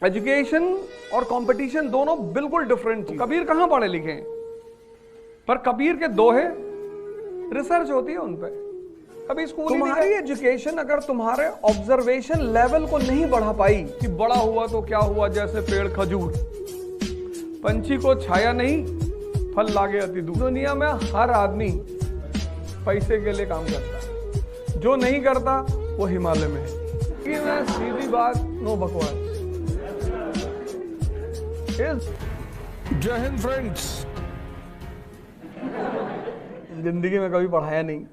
Education और competition दोनों बिल्कुल डिफरेंट चीज। कबीर कहां पढ़े लिखे हैं, पर कबीर के दोहे रिसर्च होती है उन पे। कभी स्कूल तुम्हारी एजुकेशन अगर तुम्हारे ऑब्जर्वेशन लेवल को नहीं बढ़ा पाई कि बड़ा हुआ तो क्या हुआ जैसे पेड़ खजूर, पंछी को छाया नहीं फल लागे अति दूर। दुनिया में हर आदमी पैसे के लिए काम करता है, जो नहीं करता वो हिमालय में है। कि मैं सीधी बात, नो बकवास। जय हिंद फ्रेंड्स। जिंदगी में कभी पढ़ाया नहीं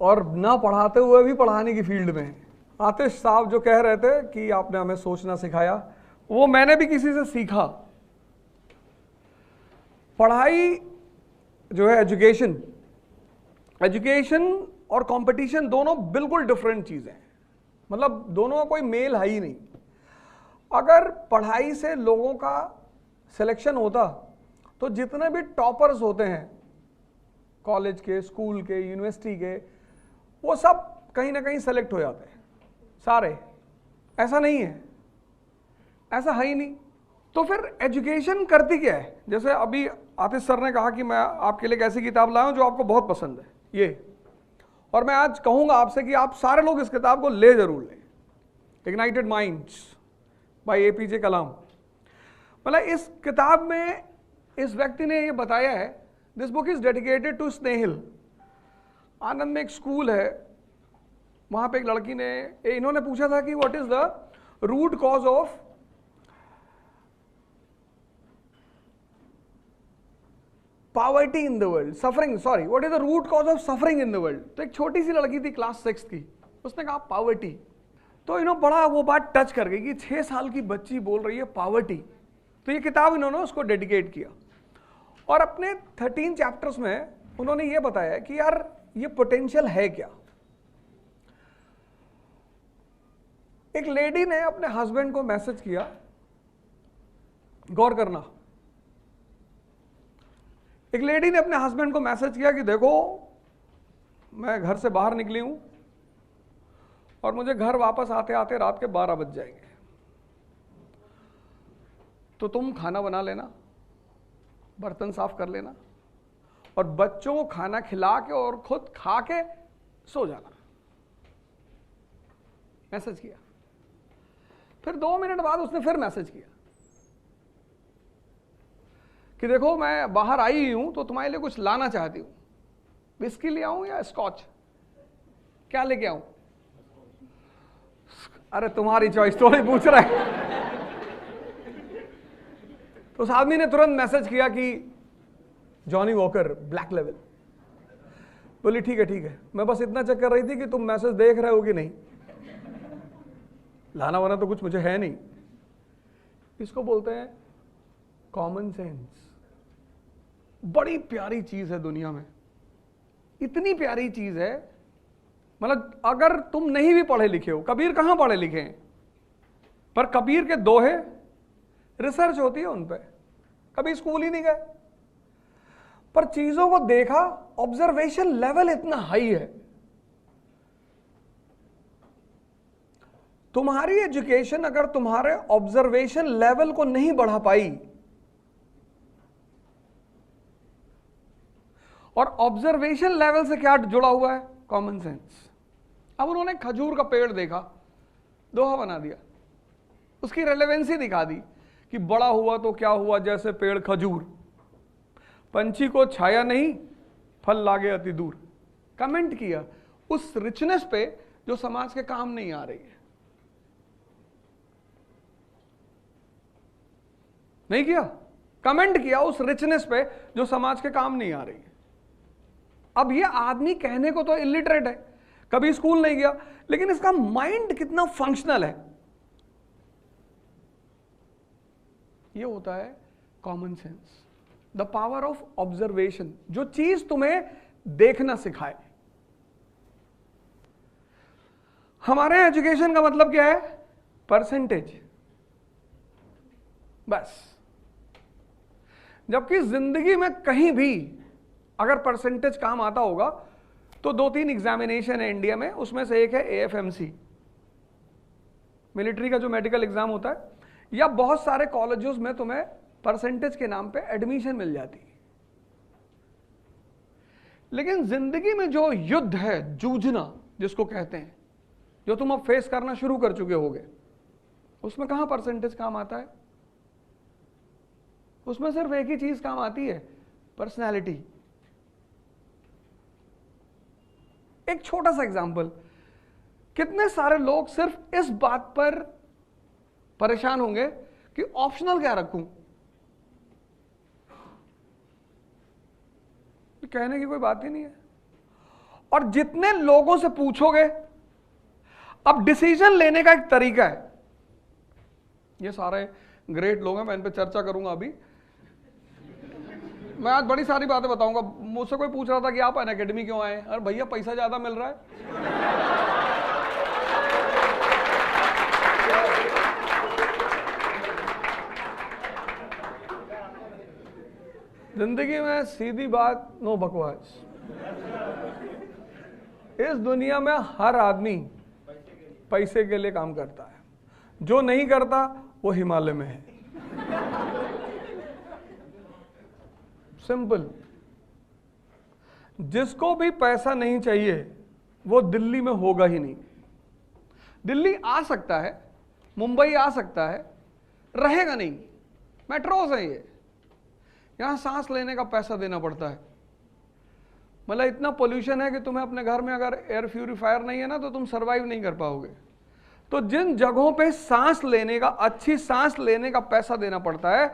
और ना पढ़ाते हुए भी पढ़ाने की फील्ड में है। आतिश साहब जो कह रहे थे कि आपने हमें सोचना सिखाया, वो मैंने भी किसी से सीखा। पढ़ाई जो है एजुकेशन और कंपटीशन दोनों बिल्कुल डिफरेंट चीजें हैं। मतलब दोनों का कोई मेल है ही नहीं। अगर पढ़ाई से लोगों का सिलेक्शन होता तो जितने भी टॉपर्स होते हैं कॉलेज के, स्कूल के, यूनिवर्सिटी के, वो सब कहीं ना कहीं सेलेक्ट हो जाते हैं सारे। ऐसा नहीं है, ऐसा है ही नहीं। तो फिर एजुकेशन करती क्या है? जैसे अभी आतिश सर ने कहा कि मैं आपके लिए एक ऐसी किताब लाया हूं जो आपको बहुत पसंद है ये, और मैं आज कहूंगा आपसे कि आप सारे लोग इस किताब को ले जरूर लें। इग्नाइटेड माइंड्स बाय एपीजे कलाम। मतलब इस किताब में इस व्यक्ति ने ये बताया है, this book is dedicated to Snehil. Anand में एक स्कूल है, वहां पे एक लड़की ने, इन्होंने पूछा था कि what is the root cause of poverty in the world, suffering, sorry, what is the root cause of suffering in the world. तो एक छोटी सी लड़की थी क्लास 6 की, उसने कहा पॉवर्टी। तो इन्होंने बड़ा वो बात टच कर गई कि 6 साल की बच्ची बोल रही है पॉवर्टी। तो ये किताब इन्होंने उसको डेडिकेट किया और अपने 13 चैप्टर्स में उन्होंने ये बताया कि यार ये पोटेंशियल है क्या। एक लेडी ने अपने हस्बैंड को मैसेज किया, गौर करना, एक लेडी ने अपने हस्बैंड को मैसेज किया कि देखो मैं घर से बाहर निकली हूं और मुझे घर वापस आते आते रात के 12 बज जाएंगे, तो तुम खाना बना लेना, बर्तन साफ कर लेना और बच्चों को खाना खिला के और खुद खा के सो जाना। मैसेज किया। फिर 2 मिनट बाद उसने फिर मैसेज किया कि देखो मैं बाहर आई ही हूं तो तुम्हारे लिए कुछ लाना चाहती हूं, विस्की ले आऊं या स्कॉच, क्या लेके आऊं? अरे तुम्हारी चॉइस, तो नहीं पूछ रहा है। तो उस आदमी ने तुरंत मैसेज किया कि जॉनी वॉकर ब्लैक लेवल। बोली ठीक है, मैं बस इतना चेक कर रही थी कि तुम मैसेज देख रहे हो कि नहीं, लाना वाना तो कुछ मुझे है नहीं। इसको बोलते हैं कॉमन सेंस। बड़ी प्यारी चीज है दुनिया में, इतनी प्यारी चीज है। मतलब अगर तुम नहीं भी पढ़े लिखे हो, कबीर कहां पढ़े लिखे हैं, पर कबीर के दोहे रिसर्च होती है उन पे। कभी स्कूल ही नहीं गए, पर चीजों को देखा, ऑब्जर्वेशन लेवल इतना हाई है। तुम्हारी एजुकेशन अगर तुम्हारे ऑब्जर्वेशन लेवल को नहीं बढ़ा पाई, और ऑब्जर्वेशन लेवल से क्या जुड़ा हुआ है? Common sense. अब उन्होंने खजूर का पेड़ देखा, दोहा बना दिया, उसकी रेलेवेंसी दिखा दी कि बड़ा हुआ तो क्या हुआ जैसे पेड़ खजूर, पंछी को छाया नहीं फल लागे अति दूर। कमेंट किया उस रिचनेस पे जो समाज के काम नहीं आ रही है। नहीं किया, कमेंट किया उस रिचनेस पे जो समाज के काम नहीं आ रही है। अब ये आदमी कहने को तो इलिटरेट है, कभी स्कूल नहीं गया, लेकिन इसका माइंड कितना फंक्शनल है। ये होता है common sense, the power of observation, जो चीज तुम्हें देखना सिखाए। हमारे एजुकेशन का मतलब क्या है? परसेंटेज, बस। जबकि जिंदगी में कहीं भी अगर परसेंटेज काम आता होगा तो 2-3 एग्जामिनेशन है इंडिया में, उसमें से एक है AFMC, मिलिट्री का जो मेडिकल एग्जाम होता है, या बहुत सारे कॉलेजेस में तुम्हें परसेंटेज के नाम पे एडमिशन मिल जाती है। लेकिन जिंदगी में जो युद्ध है, जूझना जिसको कहते हैं, जो तुम अब फेस करना शुरू कर चुके होगे, उसमें कहां परसेंटेज काम आता है? उसमें सिर्फ एक ही चीज काम आती है, पर्सनैलिटी। एक छोटा सा एग्जांपल, कितने सारे लोग सिर्फ इस बात पर परेशान होंगे कि ऑप्शनल क्या रखूं। कहने की कोई बात ही नहीं है। और जितने लोगों से पूछोगे, अब डिसीजन लेने का एक तरीका है। ये सारे ग्रेट लोग हैं, मैं इन पे चर्चा करूंगा अभी। मैं आज बड़ी सारी बातें बताऊंगा। मुझसे कोई पूछ रहा था कि आप अनअकैडमी क्यों आए? अरे भैया, पैसा ज्यादा मिल रहा है। जिंदगी में सीधी बात, नो बकवास। इस दुनिया में हर आदमी पैसे के लिए काम करता है। जो नहीं करता वो हिमालय में है। सिंपल। जिसको भी पैसा नहीं चाहिए वो दिल्ली में होगा ही नहीं। दिल्ली आ सकता है, मुंबई आ सकता है, रहेगा नहीं। मेट्रोज हैं ये, यहां सांस लेने का पैसा देना पड़ता है। मतलब इतना पोल्यूशन है कि तुम्हें अपने घर में अगर एयर प्यूरिफायर नहीं है ना तो तुम सरवाइव नहीं कर पाओगे। तो जिन जगहों पे सांस लेने का, अच्छी सांस लेने का पैसा देना पड़ता है,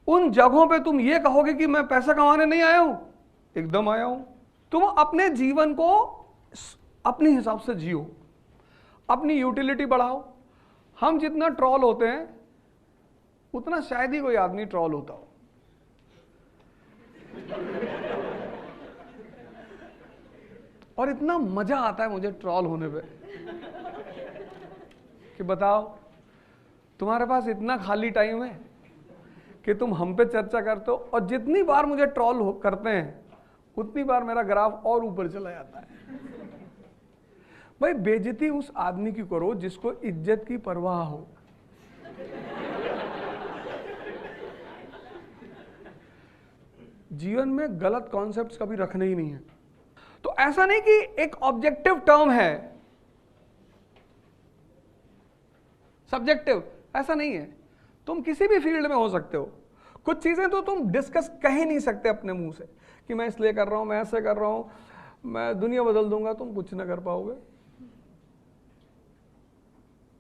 उन जगहों पे तुम ये कहोगे कि मैं पैसा कमाने नहीं आया हूं। एकदम आया हूं। तुम अपने जीवन को अपने हिसाब से जियो, अपनी यूटिलिटी बढ़ाओ। हम जितना ट्रॉल होते हैं उतना शायद ही कोई आदमी ट्रॉल होता हो। और इतना मजा आता है मुझे ट्रॉल होने पे कि बताओ, तुम्हारे पास इतना खाली टाइम है कि तुम हम पे चर्चा करते हो, और जितनी बार मुझे ट्रॉल करते हैं उतनी बार मेरा ग्राफ और ऊपर चला जाता है। भाई, बेइज्जती उस आदमी की करो जिसको इज्जत की परवाह हो। जीवन में गलत कॉन्सेप्ट्स कभी रखने ही नहीं है। तो ऐसा नहीं कि एक ऑब्जेक्टिव टर्म है, सब्जेक्टिव, ऐसा नहीं है। तुम किसी भी फील्ड में हो सकते हो। कुछ चीजें तो तुम डिस्कस कह ही नहीं सकते अपने मुंह से कि मैं इसलिए कर रहा हूं, मैं ऐसे कर रहा हूं, मैं दुनिया बदल दूंगा। तुम कुछ ना कर पाओगे।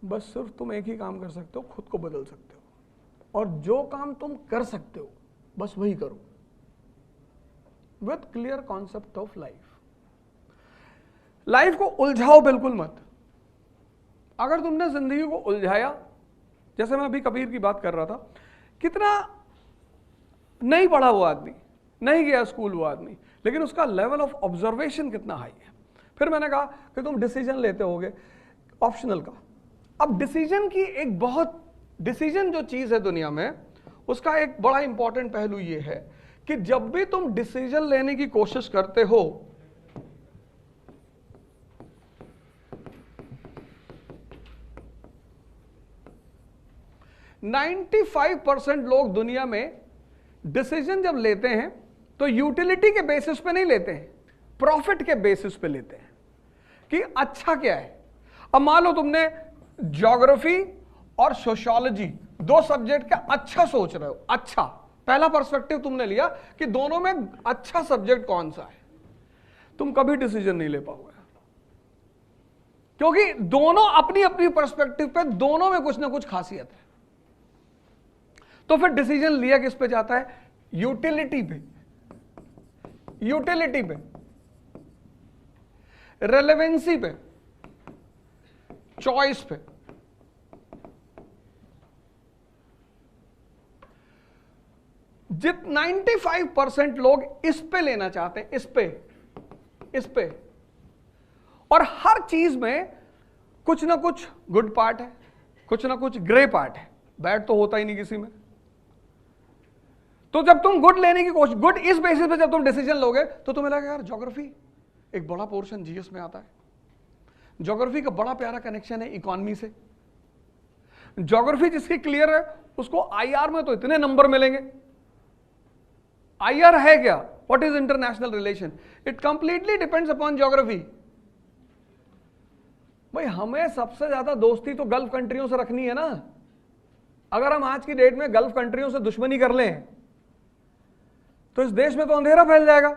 बस सिर्फ तुम एक ही काम कर सकते हो, खुद को बदल सकते हो। और जो काम तुम कर सकते हो बस वही करो, with clear concept of life. Life को उलझाओ बिल्कुल मत। अगर तुमने जिंदगी को उलझाया, जैसे मैं अभी कबीर की बात कर रहा था, कितना नहीं पढ़ा वो आदमी, नहीं गया स्कूल वो आदमी, लेकिन उसका लेवल ऑफ ऑब्जर्वेशन कितना हाई है। फिर मैंने कहा कि तुम डिसीजन लेते होगे ऑप्शनल का। अब डिसीजन की एक बहुत, डिसीजन जो चीज है दुनिया में, उसका एक बड़ा इंपॉर्टेंट पहलू ये है कि जब भी तुम डिसीजन लेने की कोशिश करते हो, ,95% लोग दुनिया में डिसीजन जब लेते हैं तो यूटिलिटी के बेसिस पे नहीं लेते हैं, प्रॉफिट के बेसिस पे लेते हैं कि अच्छा क्या है। अब मान लो तुमने ज्योग्राफी और सोशियोलॉजी दो सब्जेक्ट का अच्छा सोच रहे हो, अच्छा, पहला पर्सपेक्टिव तुमने लिया कि दोनों में अच्छा सब्जेक्ट कौन सा है, तुम कभी डिसीजन नहीं ले पाओगे, क्योंकि दोनों अपनी अपनी पर्सपेक्टिव पे दोनों में कुछ ना कुछ खासियत है। तो फिर डिसीजन लिया किस पे जाता है? यूटिलिटी पे, यूटिलिटी पे, रेलेवेंसी पे, चॉइस पे। जित 95% लोग इस पे लेना चाहते हैं, इस पे। और हर चीज में कुछ ना कुछ गुड पार्ट है, कुछ ना कुछ ग्रे पार्ट है, बैड तो होता ही नहीं किसी में। तो जब तुम गुड लेने की कोशिश, गुड इस बेसिस पे जब तुम डिसीजन लोगे तो तुम्हें लगेगा यार ज्योग्राफी एक बड़ा पोर्शन जीएस में आता है, ज्योग्राफी का बड़ा प्यारा कनेक्शन है इकोनॉमी से, ज्योग्राफी जिसकी क्लियर है उसको आईआर में तो इतने नंबर मिलेंगे। आईआर है क्या? What is international relation? It completely depends upon geography. भाई हमें सबसे ज्यादा दोस्ती तो गल्फ कंट्रियों से रखनी है ना। अगर हम आज की डेट में गल्फ कंट्रियों से दुश्मनी कर लें तो इस देश में तो अंधेरा फैल जाएगा।